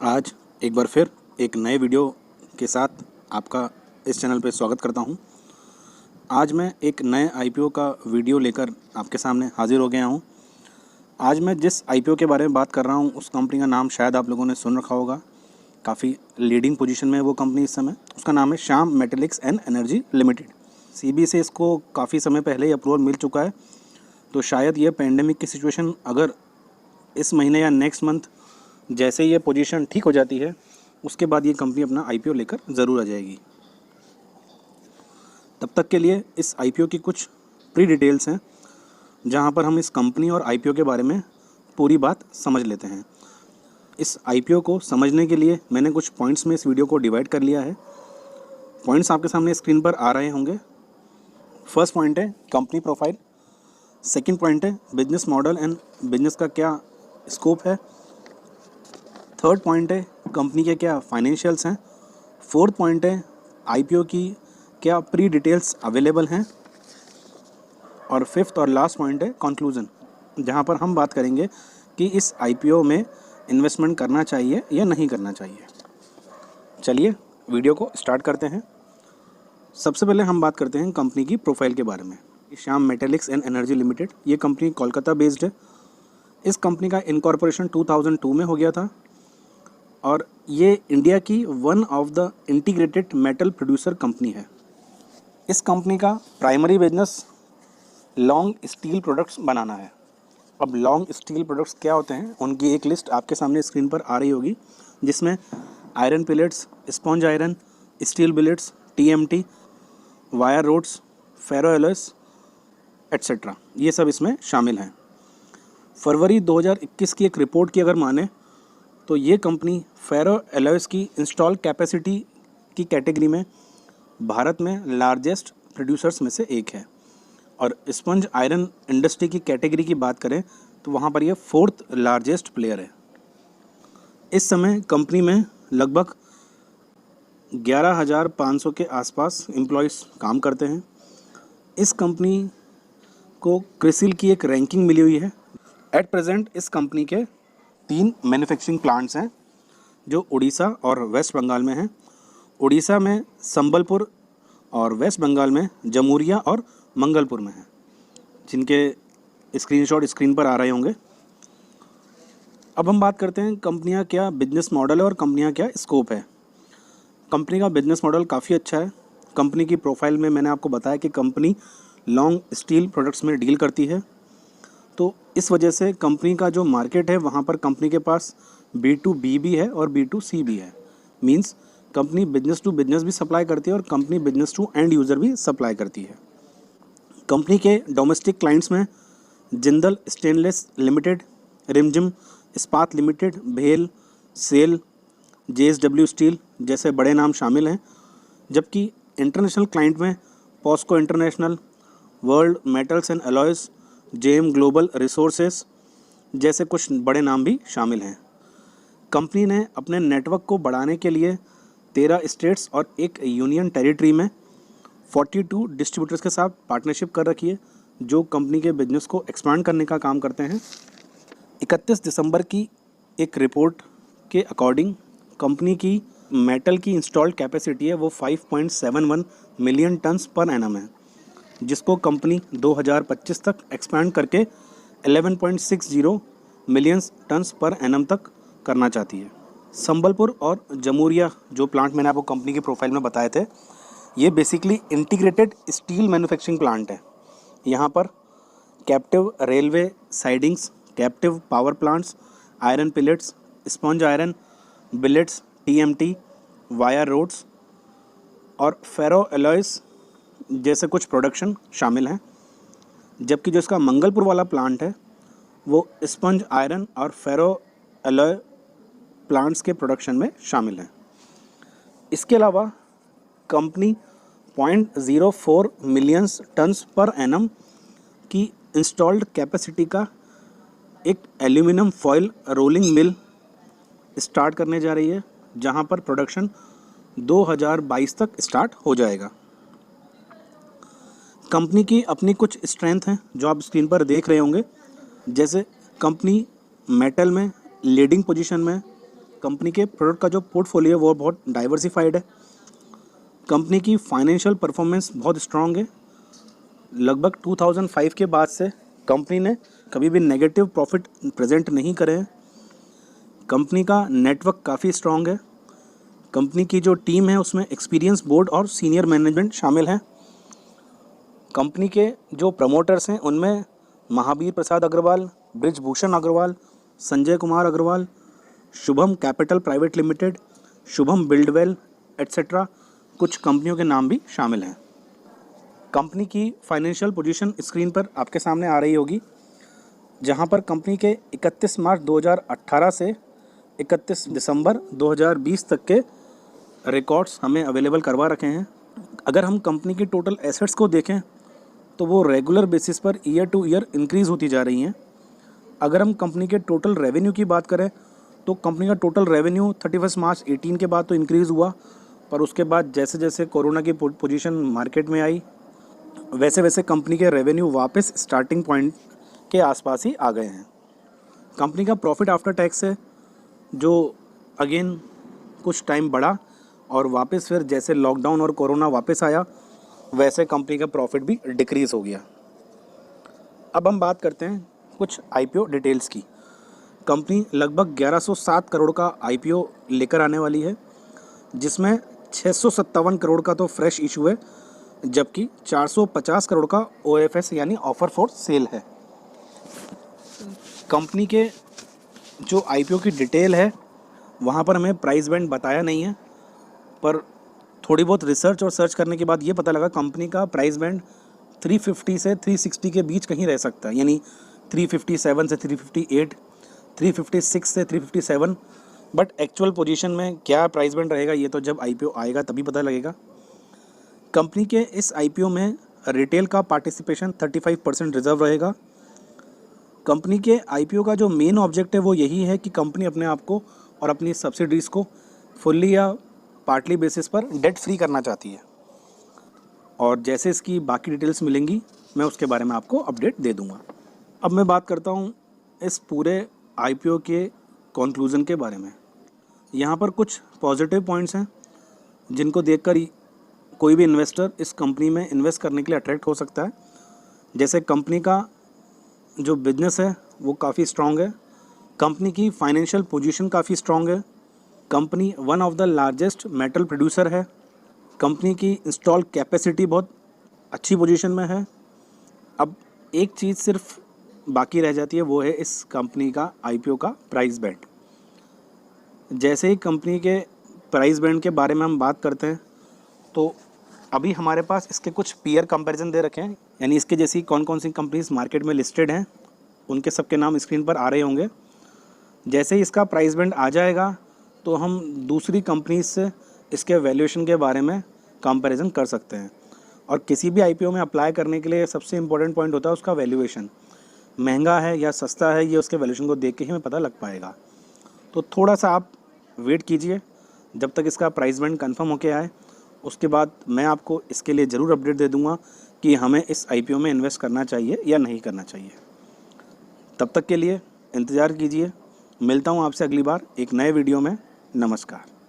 आज एक बार फिर एक नए वीडियो के साथ आपका इस चैनल पे स्वागत करता हूं। आज मैं एक नए आईपीओ का वीडियो लेकर आपके सामने हाजिर हो गया हूं। आज मैं जिस आईपीओ के बारे में बात कर रहा हूं उस कंपनी का नाम शायद आप लोगों ने सुन रखा होगा। काफ़ी लीडिंग पोजीशन में है वो कंपनी इस समय। उसका नाम है Shyam Metalics and Energy Limited. SEBI से इसको काफ़ी समय पहले ही अप्रूवल मिल चुका है, तो शायद ये पेंडेमिक की सिचुएशन अगर इस महीने या नेक्स्ट मंथ जैसे ये पोजीशन ठीक हो जाती है उसके बाद ये कंपनी अपना आईपीओ लेकर ज़रूर आ जाएगी। तब तक के लिए इस आईपीओ की कुछ प्री डिटेल्स हैं जहां पर हम इस कंपनी और आईपीओ के बारे में पूरी बात समझ लेते हैं। इस आईपीओ को समझने के लिए मैंने कुछ पॉइंट्स में इस वीडियो को डिवाइड कर लिया है। पॉइंट्स आपके सामने स्क्रीन पर आ रहे होंगे। फर्स्ट पॉइंट है कंपनी प्रोफाइल। सेकेंड पॉइंट है बिजनेस मॉडल एंड बिजनेस का क्या स्कोप है। थर्ड पॉइंट है कंपनी के क्या फाइनेंशियल्स हैं। फोर्थ पॉइंट है आईपीओ की क्या प्री डिटेल्स अवेलेबल हैं। और फिफ्थ और लास्ट पॉइंट है कंक्लूजन, जहां पर हम बात करेंगे कि इस आईपीओ में इन्वेस्टमेंट करना चाहिए या नहीं करना चाहिए। चलिए वीडियो को स्टार्ट करते हैं। सबसे पहले हम बात करते हैं कंपनी की प्रोफाइल के बारे में। Shyam Metalics and Energy limited, ये कंपनी कोलकाता बेस्ड है। इस कंपनी का इनकॉर्पोरेशन 2002 में हो गया था और ये इंडिया की one of the integrated metal producer company है। इस कंपनी का primary business long steel products बनाना है। अब लॉन्ग स्टील प्रोडक्ट्स क्या होते हैं उनकी एक लिस्ट आपके सामने स्क्रीन पर आ रही होगी, जिसमें iron pellets, sponge iron, steel billets, TMT, wire rods, ferro alloys etcetera, ये सब इसमें शामिल हैं। फरवरी 2021 की एक रिपोर्ट की अगर माने तो ये कंपनी फेरो एलॉयस की इंस्टॉल कैपेसिटी की कैटेगरी में भारत में लार्जेस्ट प्रोड्यूसर्स में से एक है। और स्पंज आयरन इंडस्ट्री की कैटेगरी की बात करें तो वहाँ पर ये फोर्थ लार्जेस्ट प्लेयर है। इस समय कंपनी में लगभग 11,500 के आसपास एम्प्लॉयज़ काम करते हैं। इस कंपनी को क्रिसिल की एक रैंकिंग मिली हुई है। एट प्रेजेंट इस कंपनी के 3 मैन्युफैक्चरिंग प्लांट्स हैं जो उड़ीसा और वेस्ट बंगाल में हैं। उड़ीसा में संबलपुर और वेस्ट बंगाल में जमूरिया और मंगलपुर में हैं, जिनके स्क्रीनशॉट स्क्रीन पर आ रहे होंगे। अब हम बात करते हैं कंपनियां क्या बिजनेस मॉडल है और कंपनियां क्या स्कोप है। कंपनी का बिजनेस मॉडल काफ़ी अच्छा है। कंपनी की प्रोफाइल में मैंने आपको बताया कि कंपनी लॉन्ग स्टील प्रोडक्ट्स में डील करती है, तो इस वजह से कंपनी का जो मार्केट है वहाँ पर कंपनी के पास B2B भी है और B2C भी है। Means company business to business भी सप्लाई करती है और company business to end user भी सप्लाई करती है। कंपनी के डोमेस्टिक क्लाइंट्स में जिंदल स्टेनलेस लिमिटेड, रिमझिम इस्पात लिमिटेड, भेल, सेल, JSW स्टील जैसे बड़े नाम शामिल हैं। जबकि इंटरनेशनल क्लाइंट में POSCO international, world metals and alloys, JM global resources जैसे कुछ बड़े नाम भी शामिल हैं। कंपनी ने अपने नेटवर्क को बढ़ाने के लिए 13 स्टेट्स और एक यूनियन टेरिटरी में 42 डिस्ट्रीब्यूटर्स के साथ पार्टनरशिप कर रखी है, जो कंपनी के बिजनेस को एक्सपांड करने का काम करते हैं। 31 दिसंबर की एक रिपोर्ट के अकॉर्डिंग कंपनी की मेटल की इंस्टॉल्ड कैपेसिटी है वो 5.71 मिलियन टन्स पर एनम है, जिसको कंपनी 2025 तक एक्सपैंड करके 11.60 मिलियन टन्स पर एनम तक करना चाहती है। संबलपुर और जमूरिया जो प्लांट मैंने आपको कंपनी की प्रोफाइल में बताए थे, ये basically integrated steel manufacturing plant है। यहाँ पर captive railway sidings, captive power plants, iron pellets, sponge iron billets, TMT, wire rods और फेरो एलॉयस जैसे कुछ प्रोडक्शन शामिल हैं। जबकि जो इसका मंगलपुर वाला प्लांट है वो स्पंज आयरन और फेरो एलॉय प्लांट्स के प्रोडक्शन में शामिल है। इसके अलावा company 0.04 million turns per annum की इंस्टॉल्ड कैपेसिटी का एक aluminium foil rolling mill start करने जा रही है, जहां पर प्रोडक्शन 2022 तक स्टार्ट हो जाएगा। कंपनी की अपनी कुछ स्ट्रेंथ हैं जो आप स्क्रीन पर देख रहे होंगे, जैसे कंपनी मेटल में लीडिंग पोजीशन में, कंपनी के प्रोडक्ट का जो पोर्टफोलियो है वो बहुत डाइवर्सिफाइड है। कंपनी की फाइनेंशियल परफॉर्मेंस बहुत स्ट्रांग है। लगभग 2005 के बाद से कंपनी ने कभी भी नेगेटिव प्रॉफिट प्रेजेंट नहीं करे हैं। कंपनी का नेटवर्क काफ़ी स्ट्रांग है। कंपनी की जो टीम है उसमें एक्सपीरियंस बोर्ड और सीनियर मैनेजमेंट शामिल हैं। कंपनी के जो प्रमोटर्स हैं उनमें Mahavir Prasad Agarwal, Brijbhushan Agarwal, Sanjay Kumar Agarwal, Shubham Capital Private Limited, Shubham Buildwell etcetera कुछ कंपनियों के नाम भी शामिल हैं। कंपनी की फाइनेंशियल पोजीशन स्क्रीन पर आपके सामने आ रही होगी, जहां पर कंपनी के 31 मार्च 2018 से 31 दिसंबर 2020 तक के रिकॉर्ड्स हमें अवेलेबल करवा रखे हैं। अगर हम कंपनी की टोटल एसेट्स को देखें तो वो regular basis per year two year increase होती जा रही हैं। अगर हम कंपनी के टोटल रेवेन्यू की बात करें तो कंपनी का टोटल रेवेन्यू 31 मार्च 18 के बाद तो इंक्रीज़ हुआ, पर उसके बाद जैसे जैसे कोरोना की पोजीशन मार्केट में आई वैसे वैसे कंपनी के रेवेन्यू वापस स्टार्टिंग पॉइंट के आसपास ही आ गए हैं। कंपनी का प्रॉफिट आफ्टर टैक्स है जो अगेन कुछ टाइम बढ़ा और वापस फिर जैसे लॉकडाउन और कोरोना वापस आया वैसे कंपनी का प्रॉफिट भी डिक्रीज़ हो गया। अब हम बात करते हैं कुछ आईपीओ डिटेल्स की। कंपनी लगभग 1107 करोड़ का आईपीओ लेकर आने वाली है, जिसमें 657 करोड़ का तो फ्रेश इशू है, जबकि 450 करोड़ का ओएफएस यानी ऑफर फॉर सेल है। कंपनी के जो आईपीओ की डिटेल है वहाँ पर हमें प्राइस बैंड बताया नहीं है, पर थोड़ी बहुत रिसर्च और सर्च करने के बाद ये पता लगा कंपनी का प्राइस बैंड 350 से 360 के बीच कहीं रह सकता है, यानी 357 से 358, 356 से 357। बट एक्चुअल पोजीशन में क्या प्राइस बैंड रहेगा ये तो जब आईपीओ आएगा तभी पता लगेगा। कंपनी के इस आईपीओ में रिटेल का पार्टिसिपेशन 35% रिजर्व रहेगा। कंपनी के आईपीओ का जो मेन ऑब्जेक्ट है वो यही है कि कंपनी अपने आप को और अपनी सब्सिडीज़ को फुल्ली या पार्टली बेसिस पर डेट फ्री करना चाहती है, और जैसे इसकी बाकी डिटेल्स मिलेंगी मैं उसके बारे में आपको अपडेट दे दूंगा। अब मैं बात करता हूँ इस पूरे आईपीओ के कंक्लूज़न के बारे में। यहाँ पर कुछ पॉजिटिव पॉइंट्स हैं जिनको देखकर कोई भी इन्वेस्टर इस कंपनी में इन्वेस्ट करने के लिए अट्रैक्ट हो सकता है। जैसे कंपनी का जो बिजनेस है वो काफ़ी स्ट्रॉन्ग है, कंपनी की फाइनेंशियल पोजीशन काफ़ी स्ट्रॉन्ग है, company one of the largest metal producer है, कंपनी की इंस्टॉल कैपेसिटी बहुत अच्छी पोजीशन में है। अब एक चीज़ सिर्फ बाकी रह जाती है, वो है इस कंपनी का आईपीओ का प्राइस बैंड। जैसे ही कंपनी के प्राइस बैंड के बारे में हम बात करते हैं तो अभी हमारे पास इसके कुछ पीयर कंपैरिजन दे रखे हैं, यानी इसके जैसी कौन कौन सी कंपनीज मार्केट में लिस्टेड हैं उनके सबके नाम स्क्रीन पर आ रहे होंगे। जैसे ही इसका प्राइस बैंड आ जाएगा तो हम दूसरी कंपनीज से इसके वैल्यूएशन के बारे में कंपैरिजन कर सकते हैं। और किसी भी आईपीओ में अप्लाई करने के लिए सबसे इम्पोर्टेंट पॉइंट होता है उसका वैल्यूएशन, महंगा है या सस्ता है ये उसके वैल्यूएशन को देख के ही हमें पता लग पाएगा। तो थोड़ा सा आप वेट कीजिए जब तक इसका प्राइस बैंड कंफर्म होके आए, उसके बाद मैं आपको इसके लिए ज़रूर अपडेट दे दूंगा कि हमें इस आईपीओ में इन्वेस्ट करना चाहिए या नहीं करना चाहिए। तब तक के लिए इंतज़ार कीजिए, मिलता हूं आपसे अगली बार एक नए वीडियो में। नमस्कार।